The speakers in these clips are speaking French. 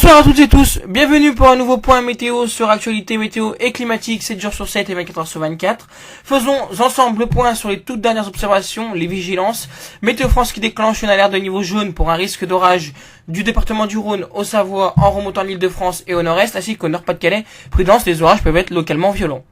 Bonsoir à toutes et tous, bienvenue pour un nouveau point météo sur actualité météo et climatique 7 jours sur 7 et 24 heures sur 24. Faisons ensemble le point sur les toutes dernières observations, les vigilances. Météo France qui déclenche une alerte de niveau jaune pour un risque d'orage du département du Rhône au Savoie en remontant l'Île-de-France et au nord-est ainsi qu'au Nord-Pas-de-Calais. Prudence, les orages peuvent être localement violents.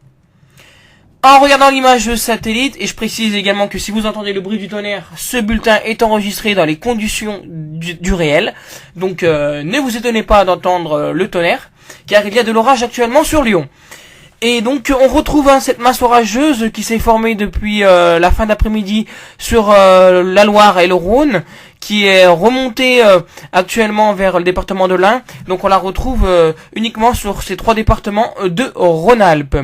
En regardant l'image satellite, et je précise également que si vous entendez le bruit du tonnerre, ce bulletin est enregistré dans les conditions du réel. Donc ne vous étonnez pas d'entendre le tonnerre, car il y a de l'orage actuellement sur Lyon. Et donc on retrouve cette masse orageuse qui s'est formée depuis la fin d'après-midi sur la Loire et le Rhône, qui est remontée actuellement vers le département de l'Ain. Donc on la retrouve uniquement sur ces trois départements de Rhône-Alpes.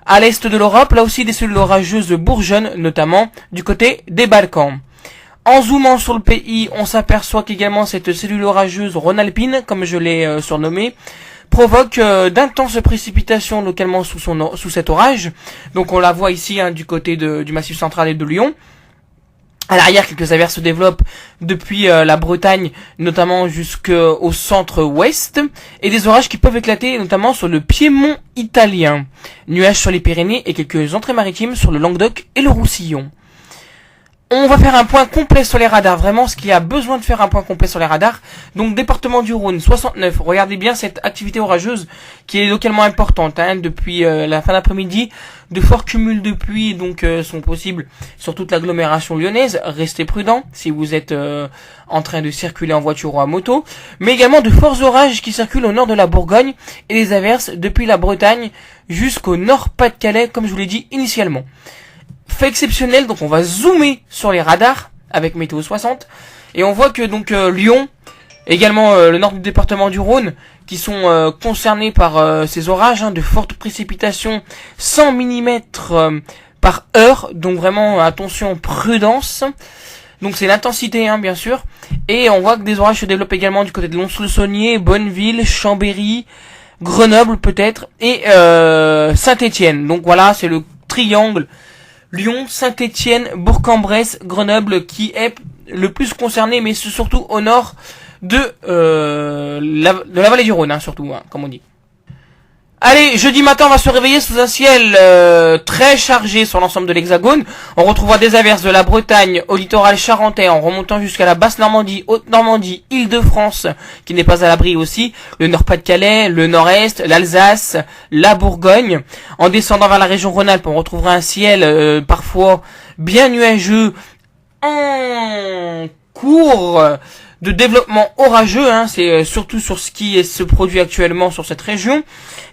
À l'est de l'Europe, là aussi des cellules orageuses bourgeonnent, notamment du côté des Balkans. En zoomant sur le pays, on s'aperçoit qu'également cette cellule orageuse rhône-alpine, comme je l'ai surnommée, provoque d'intenses précipitations localement sous cet orage. Donc on la voit ici du côté du Massif central et de Lyon. À l'arrière, quelques averses se développent depuis la Bretagne, notamment jusqu'au centre-ouest, et des orages qui peuvent éclater notamment sur le Piémont italien. Nuages sur les Pyrénées et quelques entrées maritimes sur le Languedoc et le Roussillon. On va faire un point complet sur les radars, vraiment ce qu'il y a besoin de faire un point complet sur les radars. Donc département du Rhône, 69, regardez bien cette activité orageuse qui est localement importante depuis la fin d'après-midi. De forts cumuls de pluie donc sont possibles sur toute l'agglomération lyonnaise, restez prudents si vous êtes en train de circuler en voiture ou à moto. Mais également de forts orages qui circulent au nord de la Bourgogne et des averses depuis la Bretagne jusqu'au Nord-Pas-de-Calais comme je vous l'ai dit initialement. Fait exceptionnel, donc on va zoomer sur les radars avec Météo 60 et on voit que donc Lyon, également le nord du département du Rhône, qui sont concernés par ces orages, de fortes précipitations, 100 mm par heure, donc vraiment attention, prudence. Donc c'est l'intensité bien sûr, et on voit que des orages se développent également du côté de Lons-le-Saunier, Bonneville, Chambéry, Grenoble peut-être, et Saint-Étienne. Donc voilà, c'est le triangle Lyon, Saint-Étienne, Bourg-en-Bresse, Grenoble qui est le plus concerné, mais c'est surtout au nord de la vallée du Rhône, surtout, comme on dit. Allez, jeudi matin, on va se réveiller sous un ciel très chargé sur l'ensemble de l'Hexagone. On retrouvera des averses de la Bretagne au littoral charentais en remontant jusqu'à la Basse-Normandie, Haute-Normandie, Île-de-France, qui n'est pas à l'abri aussi, le Nord-Pas-de-Calais, le Nord-Est, l'Alsace, la Bourgogne. En descendant vers la région Rhône-Alpes, on retrouvera un ciel parfois bien nuageux en cours de développement orageux, c'est surtout sur ce qui se produit actuellement sur cette région,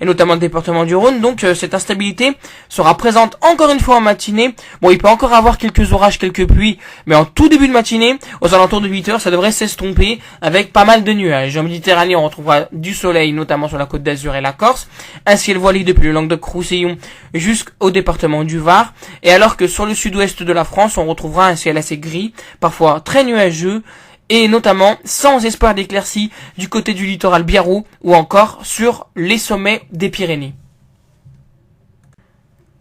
et notamment le département du Rhône. Donc cette instabilité sera présente encore une fois en matinée. Bon, il peut encore avoir quelques orages, quelques pluies, mais en tout début de matinée, aux alentours de 8 heures, ça devrait s'estomper avec pas mal de nuages. En Méditerranée, on retrouvera du soleil, notamment sur la côte d'Azur et la Corse, un ciel voilé depuis le Languedoc-Roussillon jusqu'au département du Var, et alors que sur le sud-ouest de la France, on retrouvera un ciel assez gris, parfois très nuageux, et notamment sans espoir d'éclaircie du côté du littoral biarrou ou encore sur les sommets des Pyrénées.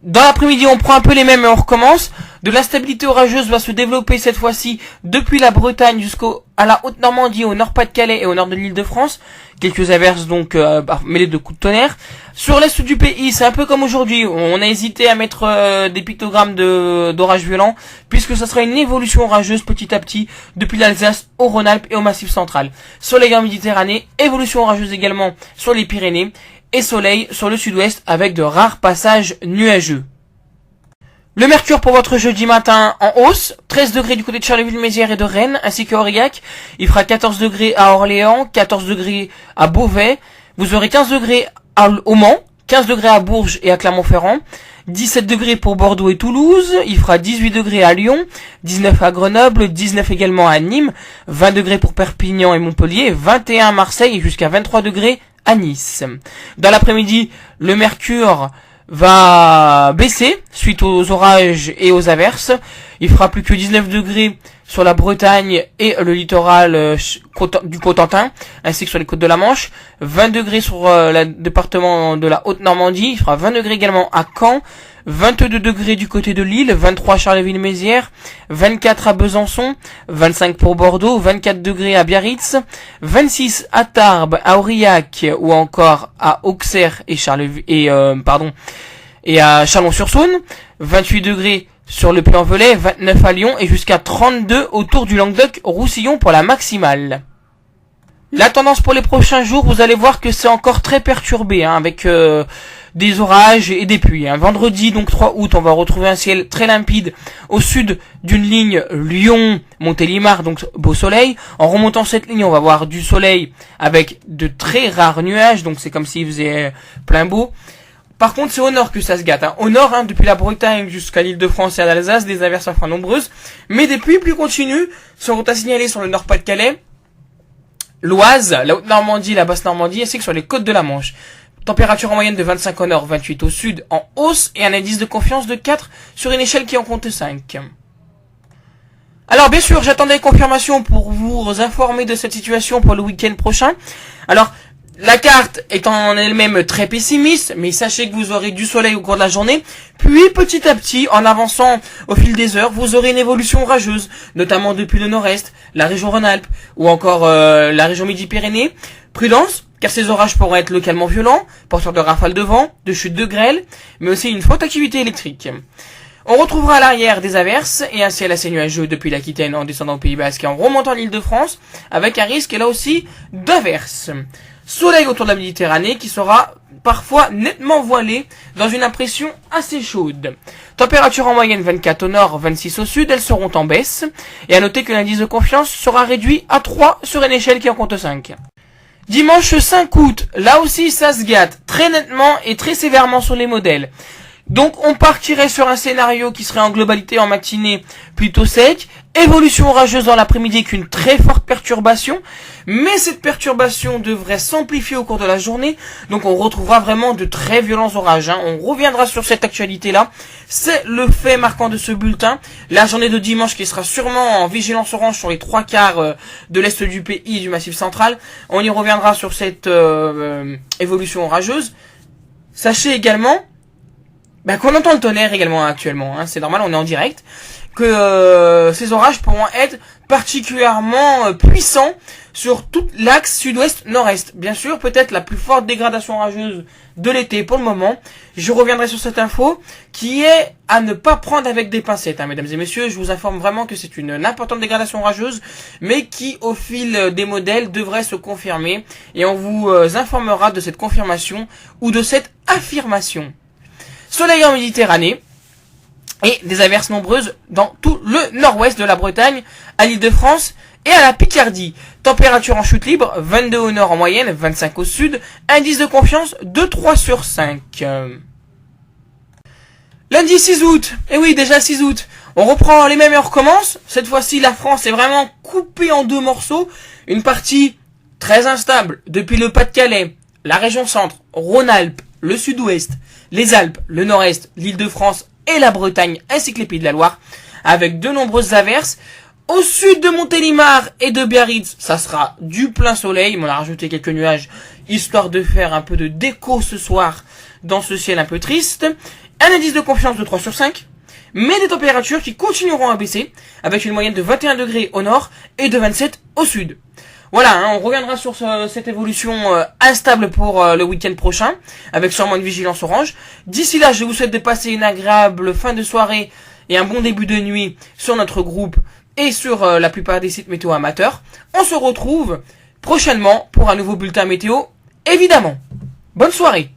Dans l'après-midi, on prend un peu les mêmes et on recommence. De l'instabilité orageuse va se développer cette fois-ci depuis la Bretagne jusqu'à la Haute-Normandie, au Nord-Pas-de-Calais et au nord de l'Île-de-France. Quelques averses donc mêlées de coups de tonnerre. Sur l'est du pays, c'est un peu comme aujourd'hui. On a hésité à mettre des pictogrammes d'orages violents, puisque ça sera une évolution orageuse petit à petit depuis l'Alsace au Rhône-Alpes et au Massif central. Soleil en Méditerranée, évolution orageuse également sur les Pyrénées, et soleil sur le sud-ouest avec de rares passages nuageux. Le mercure pour votre jeudi matin en hausse, 13 degrés du côté de Charleville-Mézières et de Rennes, ainsi qu'à Aurillac. Il fera 14 degrés à Orléans, 14 degrés à Beauvais. Vous aurez 15 degrés au Mans, 15 degrés à Bourges et à Clermont-Ferrand. 17 degrés pour Bordeaux et Toulouse. Il fera 18 degrés à Lyon, 19 à Grenoble, 19 également à Nîmes, 20 degrés pour Perpignan et Montpellier, 21 à Marseille et jusqu'à 23 degrés à Nice. Dans l'après-midi, le mercure va baisser suite aux orages et aux averses. Il fera plus que 19 degrés sur la Bretagne et le littoral du Cotentin, ainsi que sur les côtes de la Manche. 20 degrés sur le département de la Haute-Normandie. Il fera 20 degrés également à Caen. 22 degrés du côté de Lille, 23 à Charleville-Mézières, 24 à Besançon, 25 pour Bordeaux, 24 degrés à Biarritz, 26 à Tarbes, à Aurillac ou encore à Auxerre et à Chalon-sur-Saône, 28 degrés sur le Puy-en-Velay, 29 à Lyon et jusqu'à 32 autour du Languedoc-Roussillon pour la maximale. La tendance pour les prochains jours, vous allez voir que c'est encore très perturbé, avec des orages et des pluies. Vendredi, donc 3 août, on va retrouver un ciel très limpide au sud d'une ligne Lyon-Montélimar, donc beau soleil. En remontant cette ligne, on va voir du soleil avec de très rares nuages, donc c'est comme s'il faisait plein beau. Par contre, c'est au nord que ça se gâte. Au nord, depuis la Bretagne jusqu'à l'Île-de-France et à l'Alsace, des averses à fois nombreuses, mais des pluies plus continues seront à signaler sur le Nord-Pas-de-Calais, l'Oise, la Haute-Normandie, la Basse-Normandie, ainsi que sur les côtes de la Manche. Température en moyenne de 25 au nord, 28 au sud, en hausse, et un indice de confiance de 4 sur une échelle qui en compte 5. Alors bien sûr, j'attendais confirmation pour vous informer de cette situation pour le week-end prochain. Alors, la carte est en elle-même très pessimiste, mais sachez que vous aurez du soleil au cours de la journée, puis petit à petit, en avançant au fil des heures, vous aurez une évolution orageuse, notamment depuis le nord-est, la région Rhône-Alpes, ou encore la région Midi-Pyrénées. Prudence, car ces orages pourront être localement violents, porteurs de rafales de vent, de chutes de grêle, mais aussi une forte activité électrique. On retrouvera à l'arrière des averses et un ciel assez nuageux depuis l'Aquitaine en descendant au Pays Basque et en remontant l'Île-de-France, avec un risque là aussi d'averses. Soleil autour de la Méditerranée qui sera parfois nettement voilé dans une impression assez chaude. Température en moyenne 24 au nord, 26 au sud, elles seront en baisse. Et à noter que l'indice de confiance sera réduit à 3 sur une échelle qui en compte 5. Dimanche 5 août, là aussi ça se gâte très nettement et très sévèrement sur les modèles. Donc on partirait sur un scénario qui serait en globalité en matinée plutôt sec, évolution orageuse dans l'après-midi avec une très forte perturbation, mais cette perturbation devrait s'amplifier au cours de la journée, donc on retrouvera vraiment de très violents orages. On reviendra sur cette actualité-là, c'est le fait marquant de ce bulletin, la journée de dimanche qui sera sûrement en vigilance orange sur les 3/4 de l'est du pays, du Massif central, on y reviendra sur cette évolution orageuse. Sachez également qu'on entend le tonnerre également actuellement, c'est normal, on est en direct, que ces orages pourront être particulièrement puissants sur tout l'axe sud-ouest-nord-est. Bien sûr, peut-être la plus forte dégradation orageuse de l'été pour le moment. Je reviendrai sur cette info qui est à ne pas prendre avec des pincettes, mesdames et messieurs. Je vous informe vraiment que c'est une importante dégradation orageuse, mais qui au fil des modèles devrait se confirmer et on vous informera de cette confirmation ou de cette affirmation. Soleil en Méditerranée et des averses nombreuses dans tout le nord-ouest de la Bretagne, à l'Île-de-France et à la Picardie. Température en chute libre, 22 au nord en moyenne, 25 au sud, indice de confiance de 3 sur 5. Lundi 6 août, et oui déjà 6 août, on reprend les mêmes heures commence. Cette fois-ci la France est vraiment coupée en deux morceaux, une partie très instable depuis le Pas-de-Calais, la région centre, Rhône-Alpes, le sud-ouest, les Alpes, le nord-est, l'Île-de-France et la Bretagne, ainsi que les Pays de la Loire, avec de nombreuses averses. Au sud de Montélimar et de Biarritz, ça sera du plein soleil, mais on a rajouté quelques nuages, histoire de faire un peu de déco ce soir dans ce ciel un peu triste. Un indice de confiance de 3 sur 5, mais des températures qui continueront à baisser, avec une moyenne de 21 degrés au nord et de 27 au sud. Voilà, on reviendra sur cette évolution instable pour le week-end prochain, avec sûrement une vigilance orange. D'ici là, je vous souhaite de passer une agréable fin de soirée et un bon début de nuit sur notre groupe et sur la plupart des sites météo amateurs. On se retrouve prochainement pour un nouveau bulletin météo, évidemment. Bonne soirée!